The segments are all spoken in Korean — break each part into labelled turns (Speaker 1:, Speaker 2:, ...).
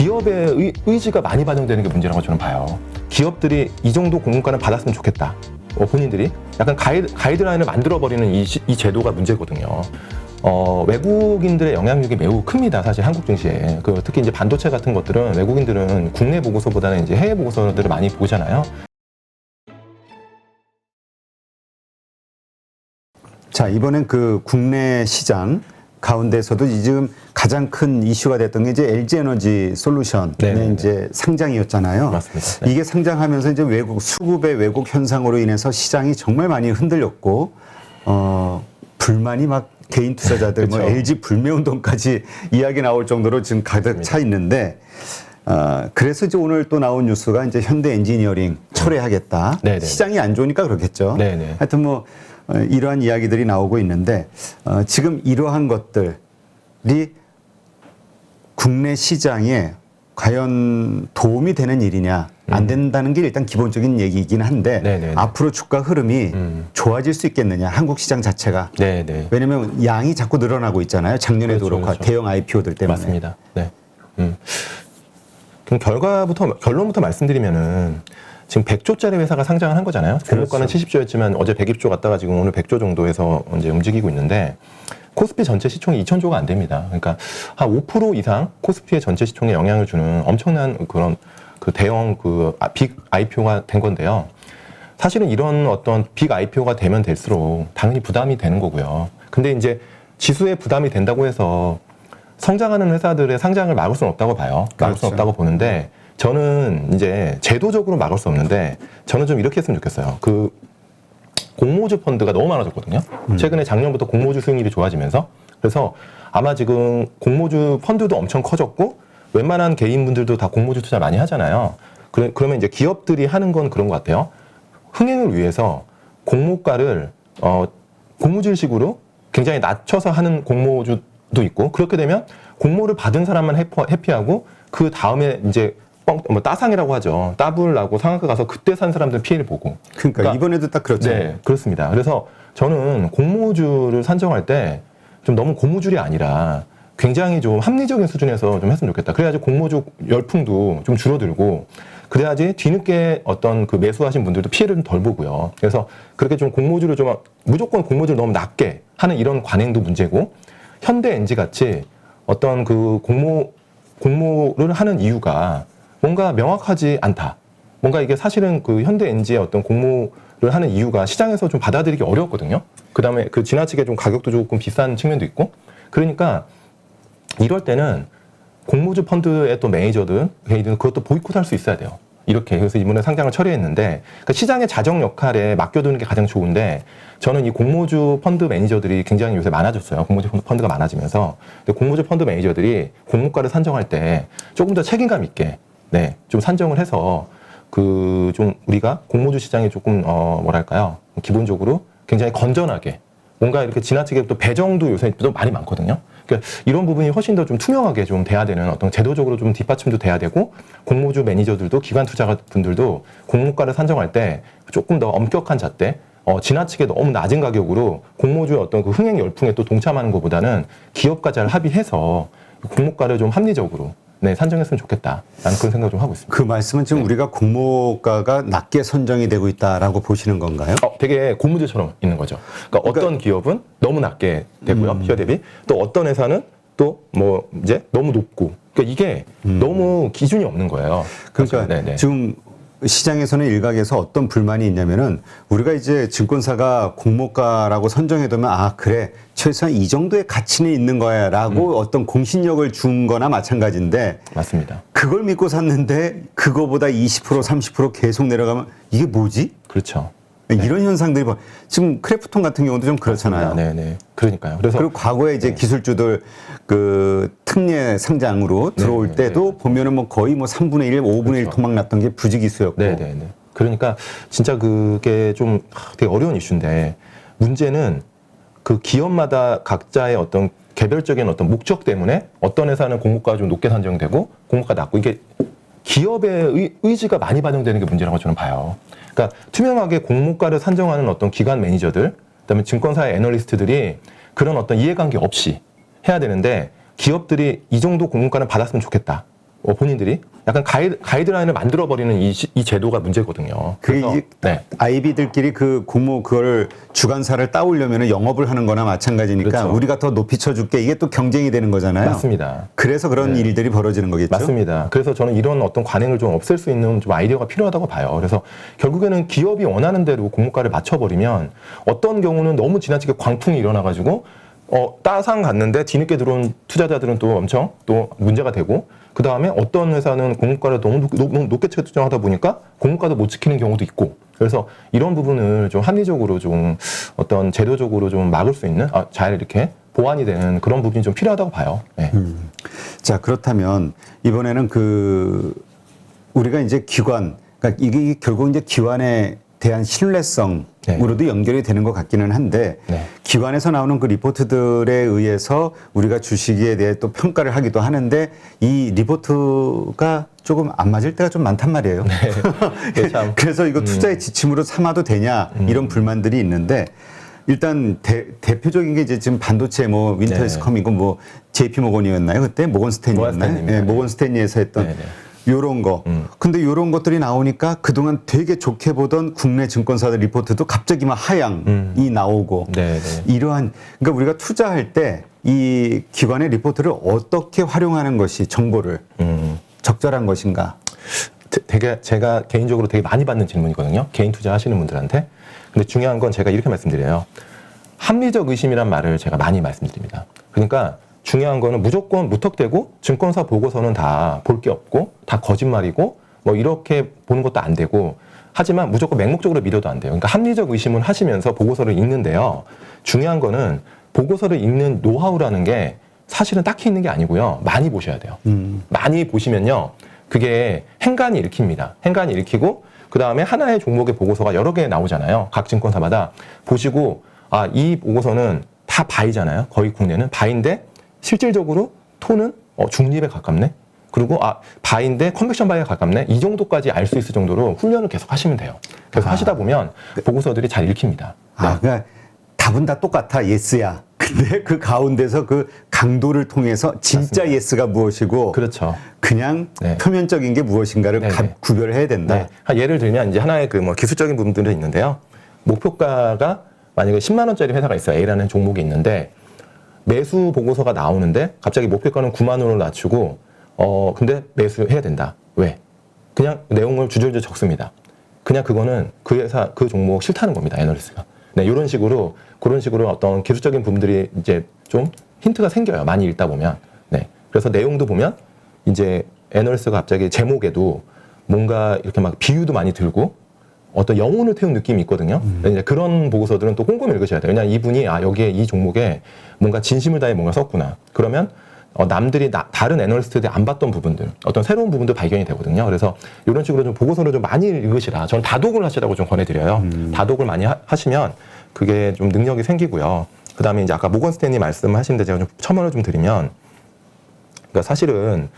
Speaker 1: 기업의 의지가 많이 반영되는 게 문제라고 저는 봐요. 기업들이 이 정도 공문가는 받았으면 좋겠다. 본인들이 약간 가이드라인을 만들어버리는 이 제도가 문제거든요. 외국인들의 영향력이 매우 큽니다. 사실 한국 증시에. 특히 이제 반도체 같은 것들은 외국인들은 국내 보고서보다는 이제 해외 보고서들을 많이 보잖아요.
Speaker 2: 자, 이번엔 그 국내 시장 가운데서도 지금 가장 큰 이슈가 됐던 게 이제 LG에너지 솔루션의 이제 상장이었잖아요.
Speaker 1: 맞습니다. 네.
Speaker 2: 이게 상장하면서 이제 수급의 왜곡 현상으로 인해서 시장이 정말 많이 흔들렸고, 불만이 막 개인 투자자들, 뭐 LG 불매운동까지 이야기 나올 정도로 지금 가득 차 있는데, 그래서 이제 오늘 또 나온 뉴스가 이제 현대 엔지니어링 철회하겠다.
Speaker 1: 네네.
Speaker 2: 시장이 안 좋으니까 그렇겠죠.
Speaker 1: 네네.
Speaker 2: 하여튼 뭐, 이러한 이야기들이 나오고 있는데 지금 이러한 것들이 국내 시장에 과연 도움이 되는 일이냐 안 된다는 게 일단 기본적인 얘기이긴 한데
Speaker 1: 네네네.
Speaker 2: 앞으로 주가 흐름이 좋아질 수 있겠느냐 한국 시장 자체가.
Speaker 1: 네네.
Speaker 2: 왜냐하면 양이 자꾸 늘어나고 있잖아요. 작년에도
Speaker 1: 그렇죠,
Speaker 2: 그렇고
Speaker 1: 그렇죠.
Speaker 2: 대형 IPO들 때문에.
Speaker 1: 맞습니다. 네. 그럼 결론부터 말씀드리면은 지금 100조짜리 회사가 상장을 한 거잖아요. 공모가는 70조였지만 어제 120조 갔다가 지금 오늘 100조 정도에서 이제 움직이고 있는데 코스피 전체 시총이 2,000조가 안 됩니다. 그러니까 한 5% 이상 코스피의 전체 시총에 영향을 주는 엄청난 그런 대형 빅 IPO가 된 건데요. 사실은 이런 어떤 빅 IPO가 되면 될수록 당연히 부담이 되는 거고요. 근데 이제 지수에 부담이 된다고 해서 성장하는 회사들의 상장을 막을 수는 없다고 봐요. 막을 수는 없다고 보는데 저는 이제 제도적으로 막을 수 없는데 저는 좀 이렇게 했으면 좋겠어요. 공모주 펀드가 너무 많아졌거든요. 최근에 작년부터 공모주 수익률이 좋아지면서 그래서 아마 지금 공모주 펀드도 엄청 커졌고 웬만한 개인분들도 다 공모주 투자 많이 하잖아요. 그러면 이제 기업들이 하는 건 그런 것 같아요. 흥행을 위해서 공모가를 고무줄식으로 굉장히 낮춰서 하는 공모주도 있고 그렇게 되면 공모를 받은 사람만 해피하고 그 다음에 이제 따상이라고 하죠. 따블 나고 상한가 가서 그때 산 사람들은 피해를 보고.
Speaker 2: 그러니까 이번에도 딱 그렇죠.
Speaker 1: 네, 그렇습니다. 그래서 저는 공모주를 산정할 때 좀 너무 고무줄이 아니라 굉장히 좀 합리적인 수준에서 좀 했으면 좋겠다. 그래야지 공모주 열풍도 좀 줄어들고 그래야지 뒤늦게 어떤 매수하신 분들도 피해를 좀 덜 보고요. 그래서 그렇게 좀 공모주를 좀 무조건 공모주를 너무 낮게 하는 이런 관행도 문제고 현대 엔지 같이 어떤 공모를 하는 이유가 뭔가 명확하지 않다. 뭔가 이게 사실은 현대 엔지의 어떤 공모를 하는 이유가 시장에서 좀 받아들이기 어려웠거든요. 그 다음에 지나치게 좀 가격도 조금 비싼 측면도 있고. 그러니까 이럴 때는 공모주 펀드의 또 매니저들, 개인들은 그것도 보이콧할 수 있어야 돼요. 이렇게. 그래서 이번에 상장을 처리했는데 그러니까 시장의 자정 역할에 맡겨두는 게 가장 좋은데 저는 이 공모주 펀드 매니저들이 굉장히 요새 많아졌어요. 공모주 펀드가 많아지면서. 근데 공모주 펀드 매니저들이 공모가를 산정할 때 조금 더 책임감 있게 좀 산정을 해서 좀 우리가 공모주 시장이 조금 뭐랄까요? 기본적으로 굉장히 건전하게 뭔가 이렇게 지나치게 또 배정도 요새 또 많이 많거든요. 그러니까 이런 부분이 훨씬 더 좀 투명하게 좀 돼야 되는 어떤 제도적으로 좀 뒷받침도 돼야 되고 공모주 매니저들도 기관 투자자분들도 공모가를 산정할 때 조금 더 엄격한 잣대 지나치게 너무 낮은 가격으로 공모주의 어떤 흥행 열풍에 또 동참하는 것보다는 기업과 잘 합의해서 공모가를 좀 합리적으로 산정했으면 좋겠다라는 그런 생각을 좀 하고 있습니다.
Speaker 2: 그 말씀은 지금 우리가 공모가가 낮게 선정이 되고 있다라고 보시는 건가요?
Speaker 1: 되게 고무줄처럼 있는 거죠. 그러니까 어떤 기업은 너무 낮게 되고요, 피어 대비. 또 어떤 회사는 또 이제 너무 높고. 그러니까 이게 너무 기준이 없는 거예요.
Speaker 2: 그러니까 지금 시장에서는 일각에서 어떤 불만이 있냐면은 우리가 이제 증권사가 공모가라고 선정해두면 그래 최소한 이 정도의 가치는 있는 거야라고 어떤 공신력을 준 거나 마찬가지인데
Speaker 1: 맞습니다.
Speaker 2: 그걸 믿고 샀는데 그거보다 20% 30% 계속 내려가면 이게 뭐지?
Speaker 1: 그렇죠.
Speaker 2: 이런 현상들이 지금 크래프톤 같은 경우도 좀 그렇잖아요.
Speaker 1: 네네. 그러니까요. 그리고
Speaker 2: 과거에 이제 기술주들 특례 상장으로 들어올 때도 보면은 거의 3분의 1, 5분의 1 토막 났던 게 부지기수였고.
Speaker 1: 네네네. 그러니까 진짜 그게 좀 되게 어려운 이슈인데 문제는 기업마다 각자의 어떤 개별적인 어떤 목적 때문에 어떤 회사는 공모가가 좀 높게 산정되고 공모가가 낮고 이게 기업의 의지가 많이 반영되는 게 문제라고 저는 봐요. 그러니까 투명하게 공모가를 산정하는 어떤 기관 매니저들, 그다음에 증권사의 애널리스트들이 그런 어떤 이해관계 없이 해야 되는데 기업들이 이 정도 공모가는 받았으면 좋겠다. 본인들이 약간 가이드라인을 만들어버리는 이 제도가 문제거든요. 그래서
Speaker 2: 네. 아이비들끼리 그 공모 그걸 주관사를 따오려면 영업을 하는 거나 마찬가지니까
Speaker 1: 그렇죠.
Speaker 2: 우리가 더 높이 쳐줄게 이게 또 경쟁이 되는 거잖아요.
Speaker 1: 맞습니다.
Speaker 2: 그래서 그런 일들이 벌어지는 거겠죠.
Speaker 1: 맞습니다. 그래서 저는 이런 어떤 관행을 좀 없앨 수 있는 좀 아이디어가 필요하다고 봐요. 그래서 결국에는 기업이 원하는 대로 공모가를 맞춰버리면 어떤 경우는 너무 지나치게 광풍이 일어나가지고 따상 갔는데 뒤늦게 들어온 투자자들은 또 엄청 또 문제가 되고 그 다음에 어떤 회사는 공모가를 너무 높게 책정하다 보니까 공모가도 못 지키는 경우도 있고 그래서 이런 부분을 좀 합리적으로 좀 어떤 제도적으로 좀 막을 수 있는 잘 이렇게 보완이 되는 그런 부분이 좀 필요하다고 봐요. 네.
Speaker 2: 자 그렇다면 이번에는 우리가 이제 기관 그러니까 이게 결국 이제 기관에 대한 신뢰성으로도 연결이 되는 것 같기는 한데 기관에서 나오는 그 리포트들에 의해서 우리가 주식에 대해 또 평가를 하기도 하는데 이 리포트가 조금 안 맞을 때가 좀 많단 말이에요. 그래서 이거 투자의 지침으로 삼아도 되냐 이런 불만들이 있는데 일단 대표적인 게 이제 지금 반도체 뭐 윈터스컴이고 뭐 JP 모건이었나요? 그때 모건스탠리였나요? 네, 모건스탠리에서 했던 요런 거. 근데 요런 것들이 나오니까 그동안 되게 좋게 보던 국내 증권사들 리포트도 갑자기 막 하향이 나오고 이러한 그러니까 우리가 투자할 때 이 기관의 리포트를 어떻게 활용하는 것이 정보를 적절한 것인가?
Speaker 1: 되게 제가 개인적으로 되게 많이 받는 질문이거든요. 개인 투자하시는 분들한테. 근데 중요한 건 제가 이렇게 말씀드려요. 합리적 의심이란 말을 제가 많이 말씀드립니다. 그러니까 중요한 거는 무조건 무턱대고 증권사 보고서는 다 볼 게 없고 다 거짓말이고 뭐 이렇게 보는 것도 안 되고 하지만 무조건 맹목적으로 믿어도 안 돼요. 그러니까 합리적 의심을 하시면서 보고서를 읽는데요. 중요한 거는 보고서를 읽는 노하우라는 게 사실은 딱히 있는 게 아니고요. 많이 보셔야 돼요. 많이 보시면요. 그게 행간이 일으킵니다. 행간이 일으키고 그 다음에 하나의 종목의 보고서가 여러 개 나오잖아요. 각 증권사마다 보시고 이 보고서는 다 바이잖아요. 거의 국내는 바인데 실질적으로 톤은 중립에 가깝네. 그리고 바인데 컨벡션 바이에 가깝네. 이 정도까지 알 수 있을 정도로 훈련을 계속 하시면 돼요. 계속 하시다 보면 보고서들이 잘 읽힙니다.
Speaker 2: 그러니까 답은 다 똑같아. 예스야. 근데 그 가운데서 그 강도를 통해서 진짜 맞습니다. 예스가 무엇이고
Speaker 1: 그렇죠.
Speaker 2: 그냥 표면적인 게 무엇인가를 구별을 해야 된다.
Speaker 1: 예를 들면 이제 하나의 그 기술적인 부분들이 있는데요. 목표가가 만약에 10만 원짜리 회사가 있어요. A라는 종목이 있는데 매수 보고서가 나오는데 갑자기 목표가는 9만 원으로 낮추고 근데 매수해야 된다. 왜? 그냥 내용을 주저주저 적습니다. 그냥 그거는 그 회사 그 종목 싫다는 겁니다. 애널리스트가. 이런 식으로 그런 식으로 어떤 기술적인 부분들이 이제 좀 힌트가 생겨요. 많이 읽다 보면. 그래서 내용도 보면 이제 애널리스트가 갑자기 제목에도 뭔가 이렇게 막 비유도 많이 들고 어떤 영혼을 태운 느낌이 있거든요. 이제 그런 보고서들은 또 꼼꼼히 읽으셔야 돼요. 왜냐하면 이분이 여기에 이 종목에 뭔가 진심을 다해 뭔가 썼구나. 그러면 남들이 다른 애널리스트들이 안 봤던 부분들, 어떤 새로운 부분도 발견이 되거든요. 그래서 이런 식으로 좀 보고서를 좀 많이 읽으시라. 저는 다독을 하시라고 좀 권해드려요. 다독을 많이 하시면 그게 좀 능력이 생기고요. 그 다음에 이제 아까 모건 스탠리 말씀하시는데 제가 좀 첨언을 좀 드리면, 그러니까 사실은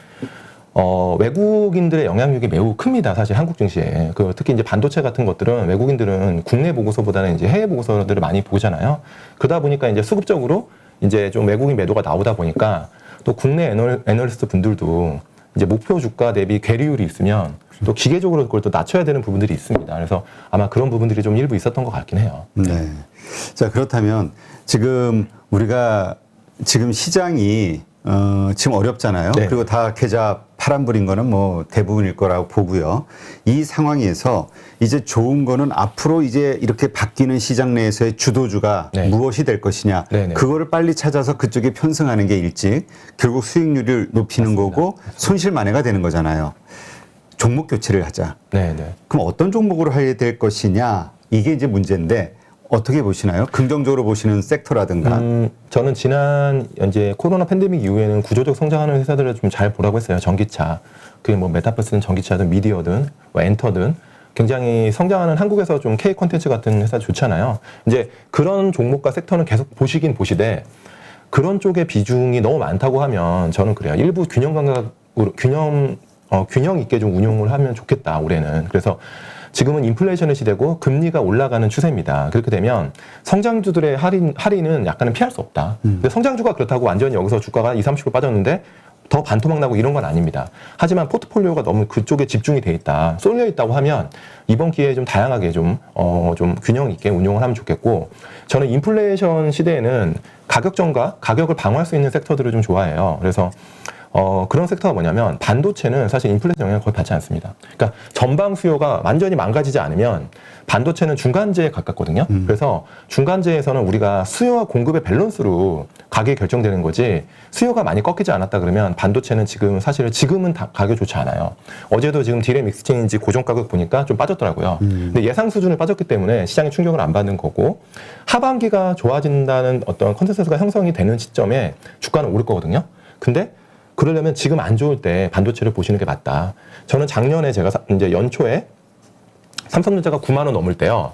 Speaker 1: 외국인들의 영향력이 매우 큽니다. 사실 한국 증시에. 특히 이제 반도체 같은 것들은 외국인들은 국내 보고서보다는 이제 해외 보고서들을 많이 보잖아요. 그러다 보니까 이제 수급적으로 이제 좀 외국인 매도가 나오다 보니까 또 국내 애널리스트 분들도 이제 목표 주가 대비 괴리율이 있으면 또 기계적으로 그걸 또 낮춰야 되는 부분들이 있습니다. 그래서 아마 그런 부분들이 좀 일부 있었던 것 같긴 해요.
Speaker 2: 네. 자, 그렇다면 지금 우리가 지금 시장이 지금 어렵잖아요. 그리고 다 계좌 파란불인 거는 뭐 대부분일 거라고 보고요. 이 상황에서 이제 좋은 거는 앞으로 이제 이렇게 바뀌는 시장 내에서의 주도주가 무엇이 될 것이냐. 그거를 빨리 찾아서 그쪽에 편승하는 게 일찍 결국 수익률을 높이는 거고 손실 만회가 되는 거잖아요. 종목 교체를 하자. 그럼 어떤 종목으로 해야 될 것이냐. 이게 이제 문제인데 어떻게 보시나요? 긍정적으로 보시는 섹터라든가.
Speaker 1: 저는 지난 이제 코로나 팬데믹 이후에는 구조적 성장하는 회사들을 좀 잘 보라고 했어요. 전기차, 그게 뭐 메타버스든 전기차든 미디어든 뭐 엔터든 굉장히 성장하는 한국에서 좀 K 콘텐츠 같은 회사 좋잖아요. 이제 그런 종목과 섹터는 계속 보시긴 보시되 그런 쪽의 비중이 너무 많다고 하면 저는 그래요. 일부 균형 감각으로 균형 있게 좀 운용을 하면 좋겠다 올해는. 그래서 지금은 인플레이션의 시대고 금리가 올라가는 추세입니다. 그렇게 되면 성장주들의 할인은 약간은 피할 수 없다. 근데 성장주가 그렇다고 완전히 여기서 주가가 20, 30% 빠졌는데 더 반토막 나고 이런 건 아닙니다. 하지만 포트폴리오가 너무 그쪽에 집중이 돼 있다, 쏠려 있다고 하면 이번 기회에 좀 다양하게 좀 균형 있게 운용을 하면 좋겠고, 저는 인플레이션 시대에는 가격전과 가격을 방어할 수 있는 섹터들을 좀 좋아해요. 그래서 그런 섹터가 뭐냐면 반도체는 사실 인플레이션 영향을 거의 받지 않습니다. 그러니까 전방 수요가 완전히 망가지지 않으면 반도체는 중간재에 가깝거든요. 그래서 중간재에서는 우리가 수요와 공급의 밸런스로 가격이 결정되는 거지, 수요가 많이 꺾이지 않았다 그러면 반도체는 지금은 가격이 좋지 않아요. 어제도 지금 디램 익스체인지 고정 가격 보니까 좀 빠졌더라고요. 근데 예상 수준을 빠졌기 때문에 시장이 충격을 안 받는 거고, 하반기가 좋아진다는 어떤 컨센서스가 형성이 되는 시점에 주가는 오를 거거든요. 근데 그러려면 지금 안 좋을 때 반도체를 보시는 게 맞다. 저는 작년에 제가 이제 연초에 삼성전자가 9만 원 넘을 때요,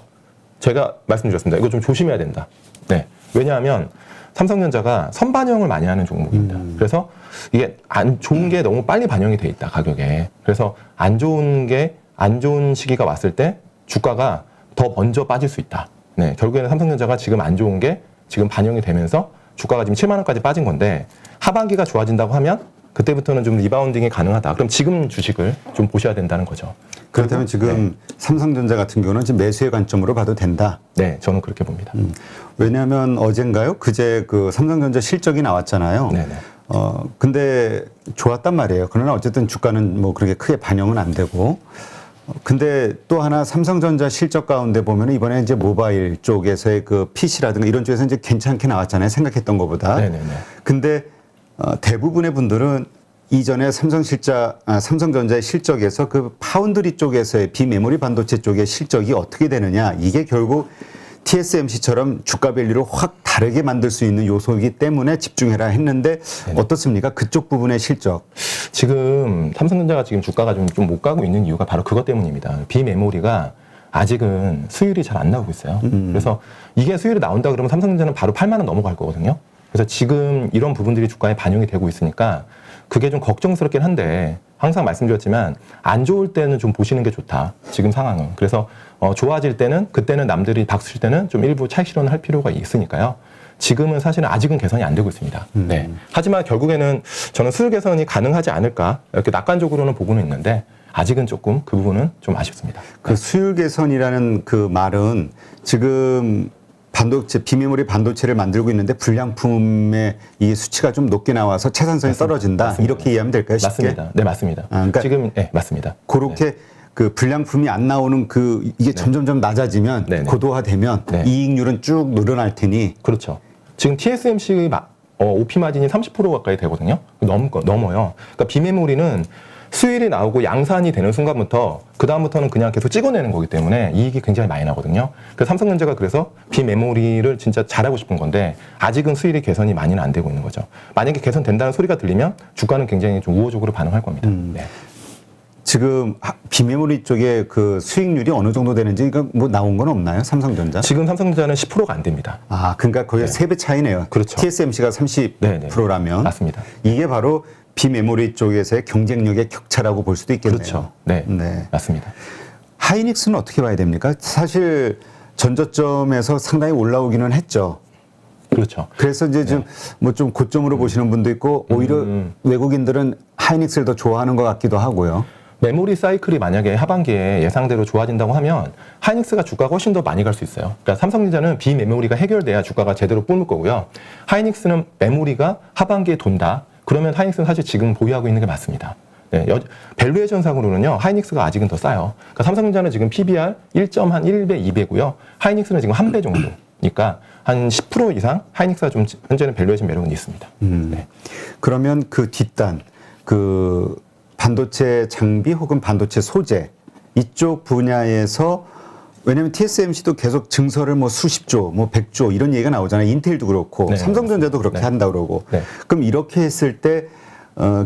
Speaker 1: 제가 말씀드렸습니다. 이거 좀 조심해야 된다. 네. 왜냐하면 삼성전자가 선반영을 많이 하는 종목입니다. 그래서 이게 안 좋은 게 너무 빨리 반영이 돼 있다, 가격에. 그래서 안 좋은 시기가 왔을 때 주가가 더 먼저 빠질 수 있다. 네. 결국에는 삼성전자가 지금 안 좋은 게 지금 반영이 되면서 주가가 지금 7만 원까지 빠진 건데, 하반기가 좋아진다고 하면 그때부터는 좀 리바운딩이 가능하다. 그럼 지금 주식을 좀 보셔야 된다는 거죠.
Speaker 2: 그렇다면 지금 삼성전자 같은 경우는 지금 매수의 관점으로 봐도 된다.
Speaker 1: 네, 저는 그렇게 봅니다.
Speaker 2: 왜냐하면 어젠가요? 그제 그 삼성전자 실적이 나왔잖아요.
Speaker 1: 네네.
Speaker 2: 근데 좋았단 말이에요. 그러나 어쨌든 주가는 뭐 그렇게 크게 반영은 안 되고. 근데 또 하나 삼성전자 실적 가운데 보면 이번에 이제 모바일 쪽에서의 그 PC라든가 이런 쪽에서 이제 괜찮게 나왔잖아요. 생각했던 것보다.
Speaker 1: 네네네.
Speaker 2: 근데 대부분의 분들은 이전에 삼성전자의 실적에서 그 파운드리 쪽에서의 비메모리 반도체 쪽의 실적이 어떻게 되느냐, 이게 결국 TSMC처럼 주가 밸류를 확 다르게 만들 수 있는 요소이기 때문에 집중해라 했는데, 네네. 어떻습니까? 그쪽 부분의 실적.
Speaker 1: 지금 삼성전자가 지금 주가가 좀 못 가고 있는 이유가 바로 그것 때문입니다. 비메모리가 아직은 수율이 잘 안 나오고 있어요. 그래서 이게 수율이 나온다 그러면 삼성전자는 바로 8만 원 넘어갈 거거든요. 그래서 지금 이런 부분들이 주가에 반영이 되고 있으니까 그게 좀 걱정스럽긴 한데, 항상 말씀드렸지만 안 좋을 때는 좀 보시는 게 좋다, 지금 상황은. 그래서 좋아질 때는, 그때는 남들이 박수 칠 때는 좀 일부 차익 실현을 할 필요가 있으니까요. 지금은 사실은 아직은 개선이 안 되고 있습니다. 네. 하지만 결국에는 저는 수율 개선이 가능하지 않을까, 이렇게 낙관적으로는 보고는 있는데 아직은 조금 그 부분은 좀 아쉽습니다.
Speaker 2: 그 수율 개선이라는 그 말은 지금 반도체, 비메모리 반도체를 만들고 있는데 불량품의 이 수치가 좀 높게 나와서 채산성이
Speaker 1: 맞습니다.
Speaker 2: 떨어진다.
Speaker 1: 맞습니다.
Speaker 2: 이렇게 이해하면 될까요? 쉽게?
Speaker 1: 맞습니다. 네, 맞습니다.
Speaker 2: 그러니까
Speaker 1: 지금, 네, 맞습니다.
Speaker 2: 그렇게
Speaker 1: 네.
Speaker 2: 그 불량품이 안 나오는 이게 점점점 낮아지면,
Speaker 1: 네네.
Speaker 2: 고도화되면
Speaker 1: 네.
Speaker 2: 이익률은 쭉 늘어날 테니.
Speaker 1: 그렇죠. 지금 TSMC OP 마진이 30% 가까이 되거든요. 넘어요. 그러니까 비메모리는 수율이 나오고 양산이 되는 순간부터 그 다음부터는 그냥 계속 찍어내는 거기 때문에 이익이 굉장히 많이 나거든요. 그래서 삼성전자가 그래서 비메모리를 진짜 잘하고 싶은 건데 아직은 수율이 개선이 많이는 안 되고 있는 거죠. 만약에 개선된다는 소리가 들리면 주가는 굉장히 좀 우호적으로 반응할 겁니다. 네.
Speaker 2: 지금 비메모리 쪽에 그 수익률이 어느 정도 되는지 이거 뭐 나온 건 없나요? 삼성전자?
Speaker 1: 지금 삼성전자는 10%가 안 됩니다.
Speaker 2: 아, 그러니까 거의
Speaker 1: 네.
Speaker 2: 3배 차이네요.
Speaker 1: 그렇죠.
Speaker 2: TSMC가 30%라면.
Speaker 1: 맞습니다.
Speaker 2: 이게 바로 비메모리 쪽에서의 경쟁력의 격차라고 볼 수도 있겠네요.
Speaker 1: 그렇죠. 네.
Speaker 2: 네.
Speaker 1: 맞습니다.
Speaker 2: 하이닉스는 어떻게 봐야 됩니까? 사실 전저점에서 상당히 올라오기는 했죠.
Speaker 1: 그렇죠.
Speaker 2: 그래서 이제 좀 뭐 좀 고점으로 보시는 분도 있고, 오히려 외국인들은 하이닉스를 더 좋아하는 것 같기도 하고요.
Speaker 1: 메모리 사이클이 만약에 하반기에 예상대로 좋아진다고 하면 하이닉스가 주가가 훨씬 더 많이 갈 수 있어요. 그러니까 삼성전자는 비메모리가 해결돼야 주가가 제대로 뿜을 거고요. 하이닉스는 메모리가 하반기에 돈다. 그러면 하이닉스는 사실 지금 보유하고 있는 게 맞습니다. 네, 밸류에이션 상으로는요, 하이닉스가 아직은 더 싸요. 그러니까 삼성전자는 지금 PBR 1.1배, 2배고요. 하이닉스는 지금 1배 정도니까 한 10% 이상 하이닉스가 좀 현재는 밸류에이션 매력은 있습니다. 네.
Speaker 2: 그러면 그 뒷단, 그 반도체 장비 혹은 반도체 소재 이쪽 분야에서, 왜냐하면 TSMC도 계속 증설을 뭐 수십조, 뭐 100조 이런 얘기가 나오잖아요. 인텔도 그렇고,
Speaker 1: 네,
Speaker 2: 삼성전자도 그렇게
Speaker 1: 네.
Speaker 2: 한다 그러고.
Speaker 1: 네.
Speaker 2: 그럼 이렇게 했을 때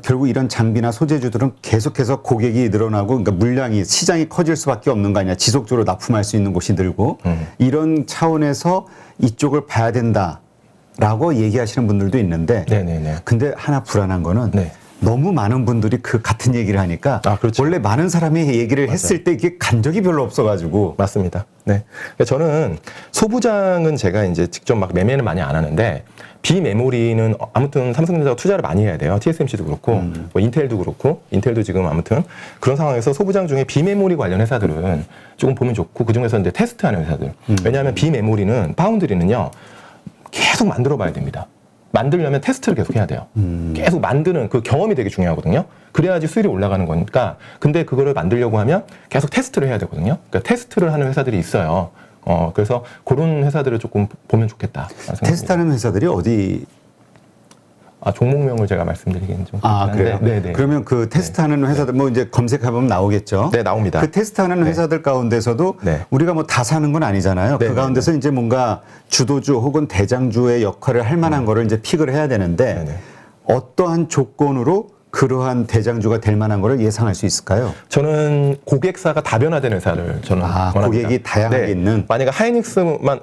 Speaker 2: 결국 이런 장비나 소재주들은 계속해서 고객이 늘어나고, 그러니까 물량이, 시장이 커질 수밖에 없는 거 아니야. 지속적으로 납품할 수 있는 곳이 늘고. 이런 차원에서 이쪽을 봐야 된다라고 얘기하시는 분들도 있는데,
Speaker 1: 네네네.
Speaker 2: 근데 하나 불안한 거는
Speaker 1: 네.
Speaker 2: 너무 많은 분들이 그 같은 얘기를 하니까,
Speaker 1: 그렇죠.
Speaker 2: 원래 많은 사람이 얘기를
Speaker 1: 맞아요.
Speaker 2: 했을 때 이게 간 적이 별로 없어가지고.
Speaker 1: 맞습니다. 네. 그러니까 저는 소부장은 제가 이제 직접 막 매매는 많이 안 하는데, 비메모리는 아무튼 삼성전자가 투자를 많이 해야 돼요. TSMC도 그렇고 뭐 인텔도 그렇고 인텔도 지금 아무튼 그런 상황에서 소부장 중에 비메모리 관련 회사들은 조금 보면 좋고 그중에서 이제 테스트하는 회사들. 왜냐하면 비메모리는 파운드리는요 계속 만들어봐야 됩니다. 만들려면 테스트를 계속 해야 돼요. 계속 만드는 그 경험이 되게 중요하거든요. 그래야지 수율이 올라가는 거니까. 근데 그거를 만들려고 하면 계속 테스트를 해야 되거든요. 그러니까 테스트를 하는 회사들이 있어요. 그래서 그런 회사들을 조금 보면 좋겠다.
Speaker 2: 테스트하는 회사들이 어디?
Speaker 1: 종목명을 제가 말씀드리기는 좀.
Speaker 2: 그래요?
Speaker 1: 네네.
Speaker 2: 그러면 그 테스트하는 회사들, 뭐 이제 검색해보면 나오겠죠?
Speaker 1: 네, 나옵니다.
Speaker 2: 그 테스트하는 회사들 가운데서도 우리가 뭐 다 사는 건 아니잖아요. 그 가운데서 이제 뭔가 주도주 혹은 대장주의 역할을 할 만한 거를 이제 픽을 해야 되는데 어떠한 조건으로 그러한 대장주가 될 만한 거를 예상할 수 있을까요?
Speaker 1: 저는 고객사가 다변화된 회사를 저는 원합니다.
Speaker 2: 고객이 다양하게 있는.
Speaker 1: 만약에 하이닉스만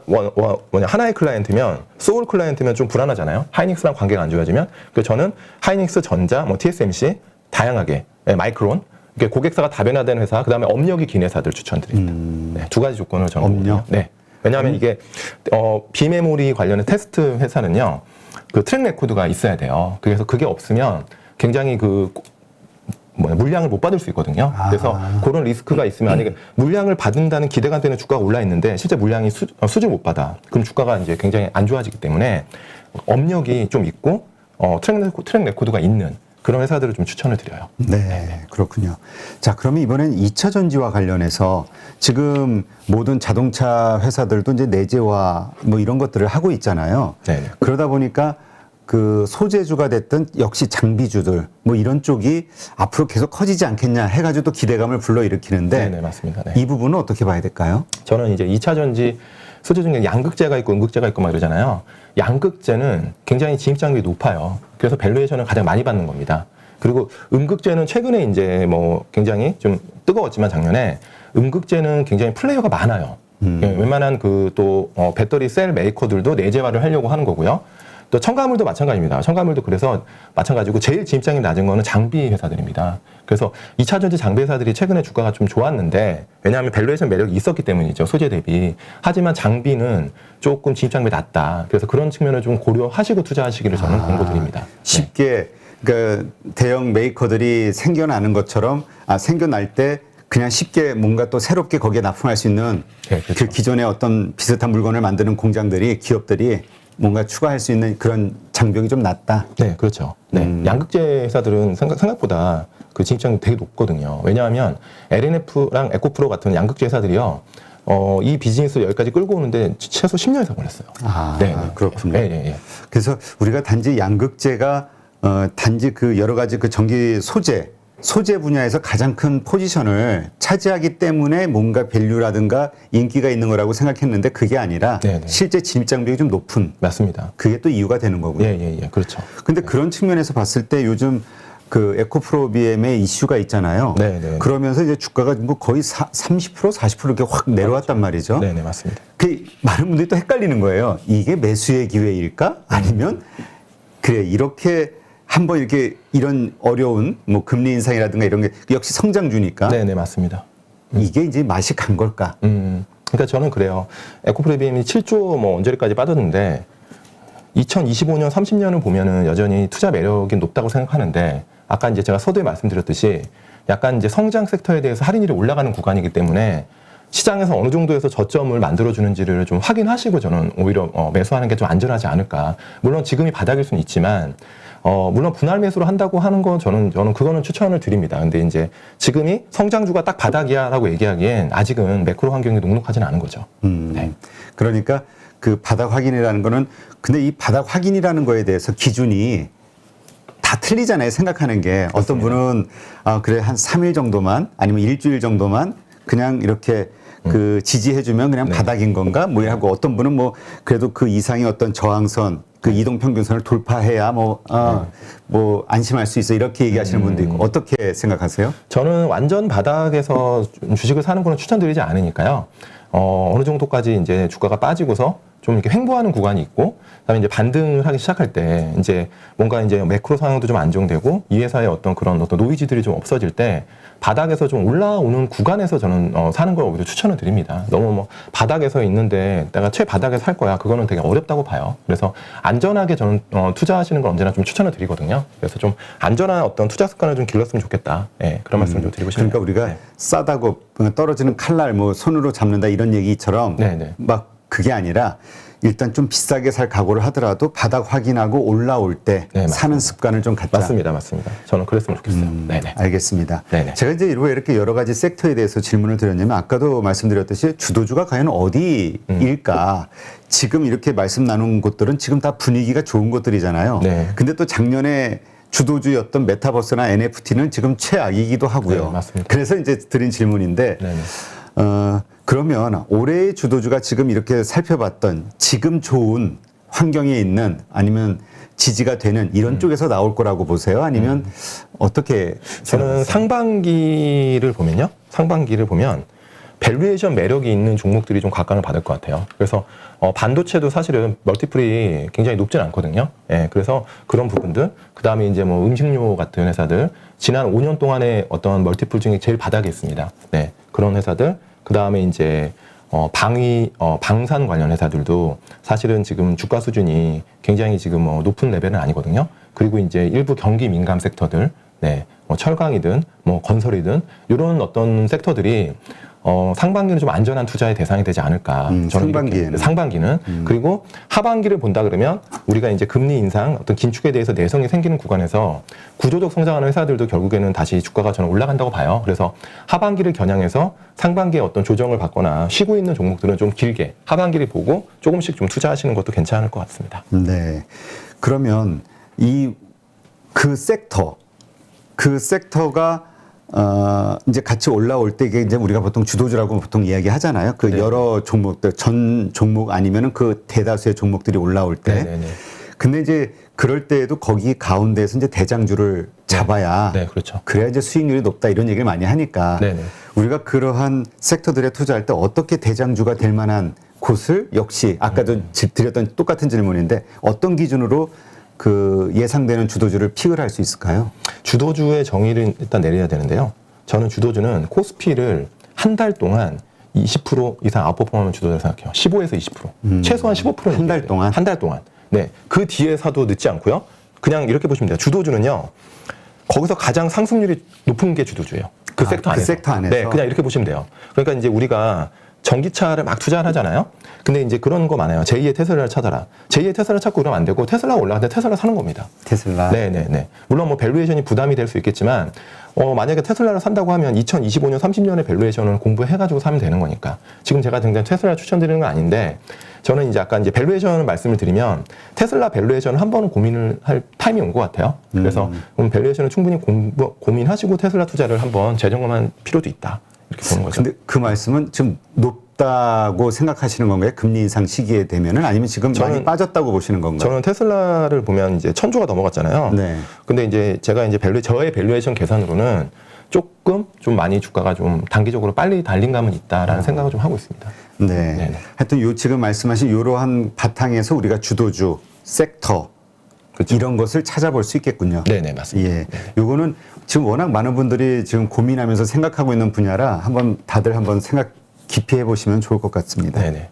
Speaker 1: 하나의 클라이언트면 소울 클라이언트면 좀 불안하잖아요. 하이닉스랑 관계가 안 좋아지면 그래서 저는 하이닉스, 전자, 뭐 TSMC 다양하게 마이크론 이렇게 고객사가 다변화된 회사 그다음에 업력이 긴 회사들 추천드립니다. 두 가지 조건을 저는
Speaker 2: 업력.
Speaker 1: 네. 왜냐하면 이게 비메모리 관련된 테스트 회사는요 그 트랙 레코드가 있어야 돼요. 그래서 그게 없으면 굉장히 물량을 못 받을 수 있거든요. 그래서 그런 리스크가 있으면 만약에 물량을 받는다는 기대가 되는 주가가 올라 있는데 실제 물량이 수주를 못 받아. 그럼 주가가 이제 굉장히 안 좋아지기 때문에 업력이 좀 있고 트랙 레코드가 있는 그런 회사들을 좀 추천을 드려요.
Speaker 2: 네, 그렇군요. 자, 그러면 이번엔 2차 전지와 관련해서 지금 모든 자동차 회사들도 이제 내재화 뭐 이런 것들을 하고 있잖아요.
Speaker 1: 네.
Speaker 2: 그러다 보니까 그 소재주가 됐든 역시 장비주들 뭐 이런 쪽이 앞으로 계속 커지지 않겠냐 해가지고 또 기대감을 불러일으키는데
Speaker 1: 네, 맞습니다. 네.
Speaker 2: 이 부분은 어떻게 봐야 될까요?
Speaker 1: 저는 이제 2차 전지 소재 중에 양극재가 있고 음극재가 있고 막 이러잖아요. 양극재는 굉장히 진입장벽이 높아요. 그래서 밸류에이션을 가장 많이 받는 겁니다. 그리고 음극재는 최근에 이제 뭐 굉장히 좀 뜨거웠지만 작년에 음극재는 굉장히 플레이어가 많아요. 웬만한 그 또 배터리 셀 메이커들도 내재화를 하려고 하는 거고요. 또 첨가물도 마찬가지입니다. 첨가물도 그래서 마찬가지고 제일 진입장이 낮은 거는 장비 회사들입니다. 그래서 2차 전지 장비 회사들이 최근에 주가가 좀 좋았는데 왜냐하면 밸류에이션 매력이 있었기 때문이죠. 소재 대비. 하지만 장비는 조금 진입장벽이 낮다. 그래서 그런 측면을 좀 고려하시고 투자하시기를 저는 권고드립니다.
Speaker 2: 쉽게 그러니까 대형 메이커들이 생겨나는 것처럼 생겨날 때 그냥 쉽게 뭔가 또 새롭게 거기에 납품할 수 있는
Speaker 1: 그렇죠.
Speaker 2: 그 기존의 어떤 비슷한 물건을 만드는 공장들이 기업들이 뭔가 추가할 수 있는 그런 장벽이 좀 낮다.
Speaker 1: 네, 그렇죠. 네, 양극재 회사들은 생각보다 그 진입장이 되게 높거든요. 왜냐하면 LNF랑 에코프로 같은 양극재 회사들이요, 이 비즈니스를 여기까지 끌고 오는데 최소 10년 이상 걸렸어요.
Speaker 2: 네, 그렇군요.
Speaker 1: 네.
Speaker 2: 그래서 우리가 단지 양극재가 단지 그 여러 가지 그 전기 소재 분야에서 가장 큰 포지션을 차지하기 때문에 뭔가 밸류라든가 인기가 있는 거라고 생각했는데 그게 아니라 실제 진입장벽이 좀 높은.
Speaker 1: 맞습니다.
Speaker 2: 그게 또 이유가 되는 거고요.
Speaker 1: 예, 그렇죠.
Speaker 2: 근데 그런 측면에서 봤을 때 요즘 그 에코프로비엠의 이슈가 있잖아요.
Speaker 1: 네.
Speaker 2: 그러면서 이제 주가가 뭐 거의 30% 40% 이렇게 확 내려왔단 말이죠.
Speaker 1: 네, 맞습니다.
Speaker 2: 그 많은 분들이 또 헷갈리는 거예요. 이게 매수의 기회일까? 아니면 그래 이렇게 한번 이렇게 이런 어려운 뭐 금리 인상이라든가 이런 게 역시 성장주니까.
Speaker 1: 네, 맞습니다.
Speaker 2: 이게 이제 맛이 간 걸까?
Speaker 1: 그러니까 저는 그래요. 에코프로비엠이 7조 뭐 언저리까지 빠졌는데 2025년, 30년을 보면은 여전히 투자 매력이 높다고 생각하는데 아까 이제 제가 서두에 말씀드렸듯이 약간 이제 성장 섹터에 대해서 할인율이 올라가는 구간이기 때문에 시장에서 어느 정도에서 저점을 만들어주는지를 좀 확인하시고 저는 오히려 매수하는 게 좀 안전하지 않을까. 물론 지금이 바닥일 수는 있지만 물론 분할 매수를 한다고 하는 거 저는 그거는 추천을 드립니다. 근데 이제 지금이 성장주가 딱 바닥이야라고 얘기하기엔 아직은 매크로 환경이 녹록하지는 않은 거죠. 네.
Speaker 2: 그러니까 그 바닥 확인이라는 거는 근데 이 바닥 확인이라는 거에 대해서 기준이 다 틀리잖아요. 생각하는 게 어떤 분은 그래 한 3일 정도만 아니면 일주일 정도만 그냥 이렇게 그 지지해주면 그냥 바닥인 건가 뭐 하고 어떤 분은 뭐 그래도 그 이상의 어떤 저항선 그 이동평균선을 돌파해야 뭐 안심할 수 있어 이렇게 얘기하시는 분도 있고 어떻게 생각하세요?
Speaker 1: 저는 완전 바닥에서 주식을 사는 거는 추천드리지 않으니까요. 어느 정도까지 이제 주가가 빠지고서 좀 이렇게 횡보하는 구간이 있고, 그다음에 이제 반등을 하기 시작할 때 이제 뭔가 이제 매크로 상황도 좀 안정되고 이 회사의 어떤 그런 어떤 노이즈들이 좀 없어질 때 바닥에서 좀 올라오는 구간에서 저는 사는 걸 오히려 추천을 드립니다. 너무 뭐 바닥에서 있는데 내가 최바닥에 살 거야, 그거는 되게 어렵다고 봐요. 그래서 안전하게 저는 투자하시는 걸 언제나 좀 추천을 드리거든요. 그래서 좀 안전한 어떤 투자 습관을 좀 길렀으면 좋겠다. 예, 그런 말씀을 좀 드리고 싶네요.
Speaker 2: 그러니까 우리가
Speaker 1: 네.
Speaker 2: 싸다고 떨어지는 칼날 뭐 손으로 잡는다 이런 얘기처럼
Speaker 1: 네네.
Speaker 2: 막 그게 아니라 일단 좀 비싸게 살 각오를 하더라도 바닥 확인하고 올라올 때
Speaker 1: 네,
Speaker 2: 사는 습관을 좀 갖자.
Speaker 1: 맞습니다. 저는 그랬으면 좋겠어요. 네네.
Speaker 2: 알겠습니다.
Speaker 1: 네네.
Speaker 2: 제가 이제 왜 이렇게 여러 가지 섹터에 대해서 질문을 드렸냐면 아까도 말씀드렸듯이 주도주가 과연 어디일까? 지금 이렇게 말씀 나눈 곳들은 지금 다 분위기가 좋은 곳들이잖아요.
Speaker 1: 네.
Speaker 2: 근데 또 작년에 주도주였던 메타버스나 NFT는 지금 최악이기도 하고요.
Speaker 1: 네, 맞습니다.
Speaker 2: 그래서 이제 드린 질문인데
Speaker 1: 네네.
Speaker 2: 그러면 올해의 주도주가 지금 이렇게 살펴봤던 지금 좋은 환경에 있는 아니면 지지가 되는 이런 쪽에서 나올 거라고 보세요? 아니면 어떻게
Speaker 1: 저는 상반기를 보면 밸류에이션 매력이 있는 종목들이 좀 각광을 받을 것 같아요. 그래서 반도체도 사실은 멀티플이 굉장히 높진 않거든요. 예, 그래서 그런 부분들, 그 다음에 이제 뭐 음식료 같은 회사들, 지난 5년 동안의 어떤 멀티플 중에 제일 바닥에 있습니다. 네, 그런 회사들, 그 다음에 이제 방산 관련 회사들도 사실은 지금 주가 수준이 굉장히 지금 높은 레벨은 아니거든요. 그리고 이제 일부 경기 민감 섹터들, 네, 뭐 철강이든 뭐 건설이든 이런 어떤 섹터들이 상반기는 좀 안전한 투자의 대상이 되지 않을까. 저는 상반기는. 그리고 하반기를 본다 그러면 우리가 이제 금리 인상, 어떤 긴축에 대해서 내성이 생기는 구간에서 구조적 성장하는 회사들도 결국에는 다시 주가가 저는 올라간다고 봐요. 그래서 하반기를 겨냥해서 상반기에 어떤 조정을 받거나 쉬고 있는 종목들은 좀 길게 하반기를 보고 조금씩 좀 투자하시는 것도 괜찮을 것 같습니다.
Speaker 2: 네. 그러면 그 섹터가 이제 같이 올라올 때 이게 이제 우리가 보통 주도주라고 보통 이야기 하잖아요. 그
Speaker 1: 네.
Speaker 2: 여러 종목들, 전 종목 아니면은 그 대다수의 종목들이 올라올 때.
Speaker 1: 네네네.
Speaker 2: 근데 이제 그럴 때에도 거기 가운데서 이제 대장주를 잡아야.
Speaker 1: 네, 그렇죠.
Speaker 2: 그래야 이제 수익률이 높다 이런 얘기를 많이 하니까.
Speaker 1: 네네.
Speaker 2: 우리가 그러한 섹터들에 투자할 때 어떻게 대장주가 될 만한 곳을 역시 아까도 드렸던 똑같은 질문인데 어떤 기준으로 그 예상되는 주도주를 픽을 할 수 있을까요?
Speaker 1: 주도주의 정의를 일단 내려야 되는데요. 저는 주도주는 코스피를 한 달 동안 20% 이상 아웃퍼폼하는 주도주라고 생각해요. 15에서 20%. 최소한 15%는
Speaker 2: 한 달 동안?
Speaker 1: 한 달 동안. 네. 그 뒤에 사도 늦지 않고요. 그냥 이렇게 보시면 돼요. 주도주는요. 거기서 가장 상승률이 높은 게 주도주예요. 그 섹터 안에서.
Speaker 2: 그 섹터 안에서.
Speaker 1: 네, 그냥 이렇게 보시면 돼요. 그러니까 이제 우리가 전기차를 막 투자를 하잖아요. 근데 이제 그런 거 많아요. 제2의 테슬라를 찾아라. 제2의 테슬라 찾고 그러면 안 되고 테슬라가 올라가는데 테슬라 사는 겁니다.
Speaker 2: 테슬라.
Speaker 1: 네네네. 물론 뭐 밸류에이션이 부담이 될 수 있겠지만 만약에 테슬라를 산다고 하면 2025년, 30년의 밸류에이션을 공부해가지고 사면 되는 거니까. 지금 제가 당장 테슬라 추천드리는 건 아닌데 저는 이제 아까 이제 밸류에이션을 말씀을 드리면 테슬라 밸류에이션을 한 번은 고민을 할 타임이 온 것 같아요. 그래서 밸류에이션을 충분히 고민하시고 테슬라 투자를 한번 재점검할 필요도 있다. 이렇게 보는 거죠.
Speaker 2: 근데 그 말씀은 지금 높다고 생각하시는 건가요? 금리 인상 시기에 되면은 아니면 지금 많이 빠졌다고 보시는 건가요?
Speaker 1: 저는 테슬라를 보면 이제 1,000조가 넘어갔잖아요.
Speaker 2: 네.
Speaker 1: 근데 이제 제가 이제 저의 밸류에이션 계산으로는 조금 좀 많이 주가가 좀 단기적으로 빨리 달린 감은 있다라는 생각을 좀 하고 있습니다.
Speaker 2: 네.
Speaker 1: 네네.
Speaker 2: 하여튼 지금 말씀하신 이러한 바탕에서 우리가 주도주, 섹터
Speaker 1: 그렇죠.
Speaker 2: 이런 것을 찾아볼 수 있겠군요.
Speaker 1: 네네, 맞습니다.
Speaker 2: 예. 요거는 지금 워낙 많은 분들이 지금 고민하면서 생각하고 있는 분야라 다들 한번 생각 깊이 해보시면 좋을 것 같습니다.
Speaker 1: 네네.